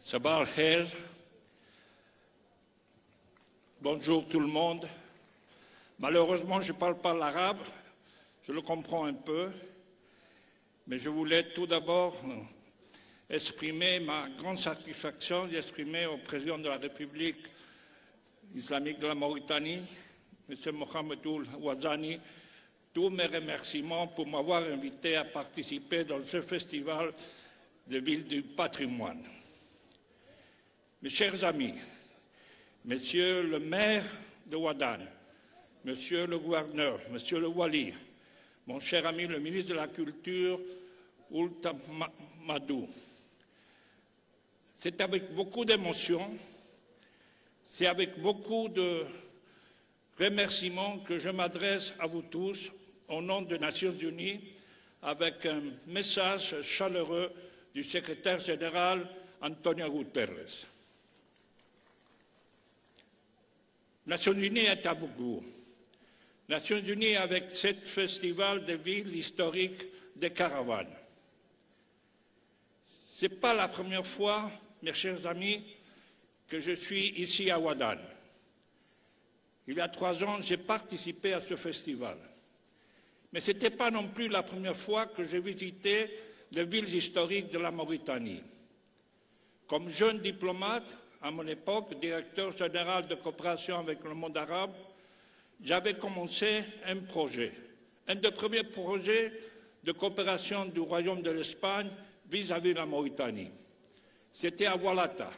Sabah al-Khair. Bonjour tout le monde. Malheureusement, je ne parle pas l'arabe, je le comprends un peu, mais je voulais tout d'abord exprimer ma grande satisfaction d'exprimer au président de la République islamique de la Mauritanie, M. Mohamed Ould Ouazzani, tous mes remerciements pour m'avoir invité à participer dans ce festival de Ville du patrimoine. Mes chers amis, Monsieur le maire de Ouadane, Monsieur le gouverneur, Monsieur le Wali, mon cher ami le ministre de la Culture, Ould Madou, c'est avec beaucoup d'émotion, c'est avec beaucoup de remerciements que je m'adresse à vous tous au nom des Nations Unies avec un message chaleureux du secrétaire général Antonio Guterres. Nations Unies est à beaucoup. Nations Unies avec ce festival de villes historiques de caravanes. Ce n'est pas la première fois, mes chers amis, que je suis ici à Ouadane. Il y a 3 ans, j'ai participé à ce festival. Mais ce n'était pas non plus la première fois que j'ai visité les villes historiques de la Mauritanie. Comme jeune diplomate, à mon époque, directeur général de coopération avec le monde arabe, j'avais commencé un projet, un des premiers projets de coopération du Royaume de l'Espagne vis-à-vis de la Mauritanie. C'était à Oualata,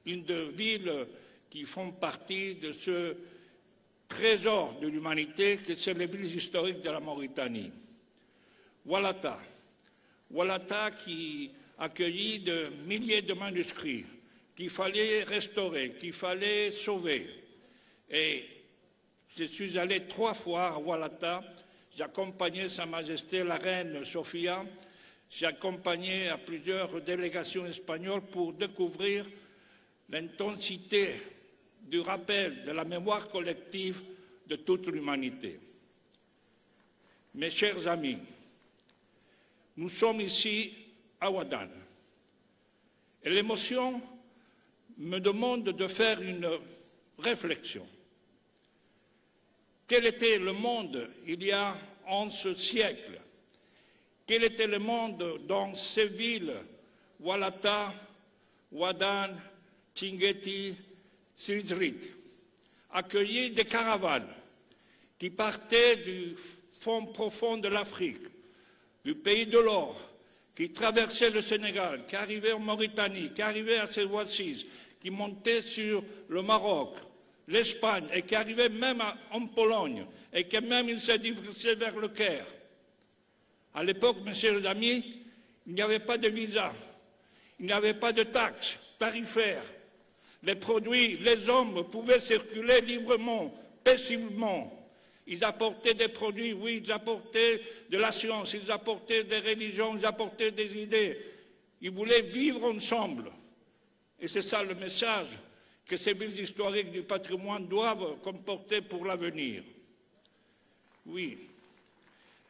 une des villes qui font partie de ce trésor de l'humanité que sont les villes historiques de la Mauritanie. Oualata qui accueillit de milliers de manuscrits qu'il fallait restaurer, qu'il fallait sauver. Et je suis allé 3 fois à Oualata, j'ai accompagné Sa Majesté la Reine Sofia, j'ai accompagné à plusieurs délégations espagnoles pour découvrir l'intensité du rappel de la mémoire collective de toute l'humanité. Mes chers amis, nous sommes ici à Ouadane et l'émotion me demande de faire une réflexion. Quel était le monde il y a 11 siècles? Quel était le monde dans ces villes, Oualata, Ouadane, Chinguetti, Tirizrit, accueillis des caravanes qui partaient du fond profond de l'Afrique, du pays de l'or, qui traversaient le Sénégal, qui arrivaient en Mauritanie, qui arrivaient à Ouassiz, qui montaient sur le Maroc, l'Espagne, et qui arrivaient même en Pologne, et qui même ils se dirigeaient vers le Caire. À l'époque, mes chers amis, il n'y avait pas de visa, il n'y avait pas de taxes tarifaires. Les produits, les hommes pouvaient circuler librement, paisiblement. Ils apportaient des produits, oui, ils apportaient de la science, ils apportaient des religions, ils apportaient des idées. Ils voulaient vivre ensemble. Et c'est ça le message que ces villes historiques du patrimoine doivent comporter pour l'avenir. Oui.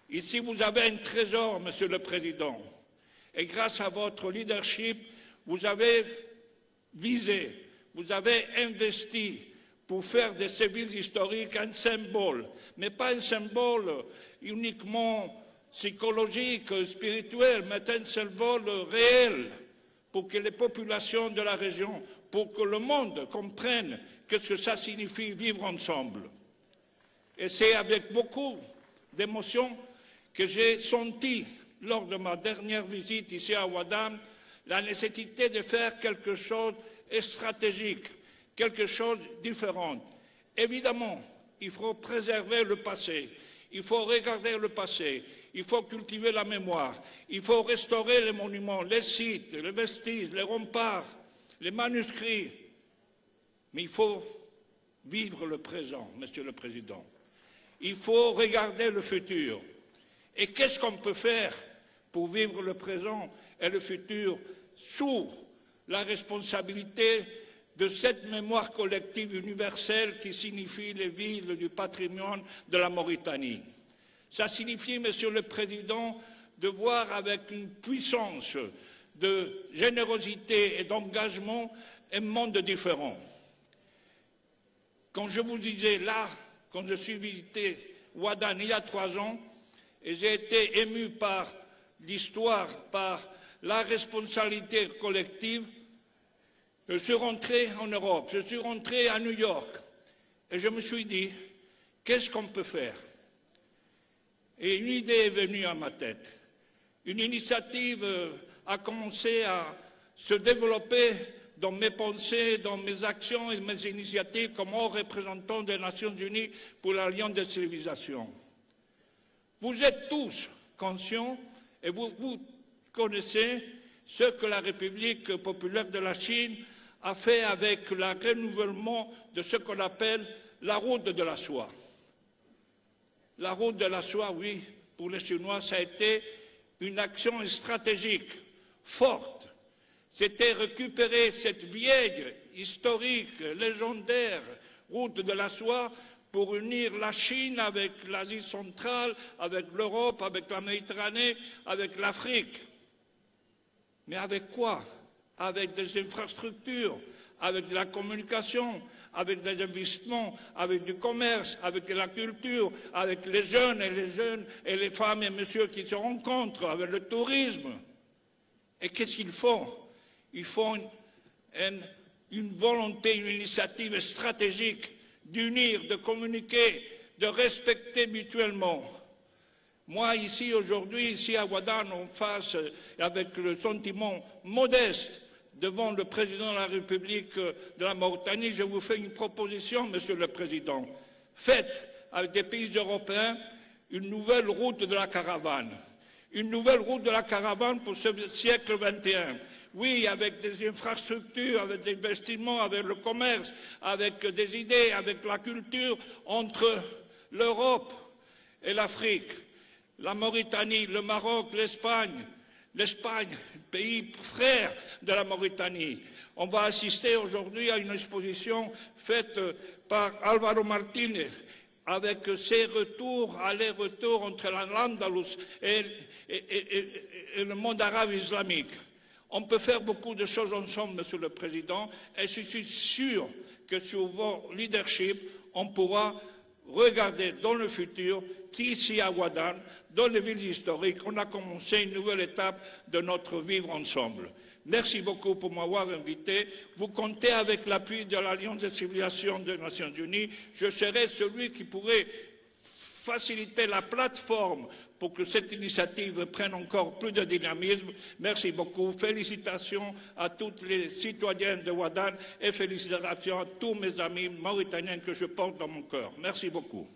Ici, vous avez un trésor, Monsieur le Président. Et grâce à votre leadership, vous avez visé, vous avez investi pour faire de ces villes historiques un symbole, mais pas un symbole uniquement psychologique, spirituel, mais un symbole réel pour que les populations de la région, pour que le monde comprenne ce que ça signifie vivre ensemble. Et c'est avec beaucoup d'émotion que j'ai senti, lors de ma dernière visite ici à Ouadane, la nécessité de faire quelque chose de stratégique, quelque chose de différent. Évidemment, il faut préserver le passé, il faut regarder le passé, il faut cultiver la mémoire, il faut restaurer les monuments, les sites, les vestiges, les remparts, les manuscrits. Mais il faut vivre le présent, Monsieur le Président. Il faut regarder le futur. Et qu'est-ce qu'on peut faire pour vivre le présent et le futur sous la responsabilité de cette mémoire collective universelle qui signifie les villes du patrimoine de la Mauritanie? Ça signifie, Monsieur le Président, de voir avec une puissance de générosité et d'engagement, un monde différent. Quand je vous disais là, quand je suis visité Ouadane il y a 3 ans, et j'ai été ému par l'histoire, par la responsabilité collective, je suis rentré en Europe, je suis rentré à New York, et je me suis dit, qu'est-ce qu'on peut faire? Et une idée est venue à ma tête. Une initiative a commencé à se développer dans mes pensées, dans mes actions et mes initiatives comme haut représentant des Nations Unies pour l'Alliance des civilisations. Vous êtes tous conscients et vous connaissez ce que la République populaire de la Chine a fait avec le renouvellement de ce qu'on appelle la route de la soie. La route de la soie, oui, pour les Chinois, ça a été une action stratégique forte. C'était récupérer cette vieille, historique, légendaire route de la soie pour unir la Chine avec l'Asie centrale, avec l'Europe, avec la Méditerranée, avec l'Afrique. Mais avec quoi? Avec des infrastructures, avec de la communication, avec des investissements, avec du commerce, avec de la culture, avec les jeunes et les femmes et messieurs qui se rencontrent, avec le tourisme. Et qu'est-ce qu'ils font? Ils font une volonté, une initiative stratégique d'unir, de communiquer, de respecter mutuellement. Moi, ici, aujourd'hui, ici à Ouadane, en face, avec le sentiment modeste devant le président de la République de la Mauritanie, je vous fais une proposition, Monsieur le Président. Faites, avec des pays européens, une nouvelle route de la caravane. Une nouvelle route de la caravane pour ce siècle XXI. Oui, avec des infrastructures, avec des investissements, avec le commerce, avec des idées, avec la culture entre l'Europe et l'Afrique, la Mauritanie, le Maroc, l'Espagne, pays frère de la Mauritanie. On va assister aujourd'hui à une exposition faite par Álvaro Martínez, avec ses retours, allers-retours entre l'Andalous et le monde arabe islamique. On peut faire beaucoup de choses ensemble, Monsieur le Président, et je suis sûr que sous vos leaderships, on pourra regarder dans le futur qu'ici à Ouadane, dans les villes historiques, on a commencé une nouvelle étape de notre vivre ensemble. Merci beaucoup pour m'avoir invité. Vous comptez avec l'appui de l'Alliance des civilisations des Nations Unies. Je serai celui qui pourrait faciliter la plateforme pour que cette initiative prenne encore plus de dynamisme. Merci beaucoup. Félicitations à tous les citoyens de Ouadane et félicitations à tous mes amis mauritaniens que je porte dans mon cœur. Merci beaucoup.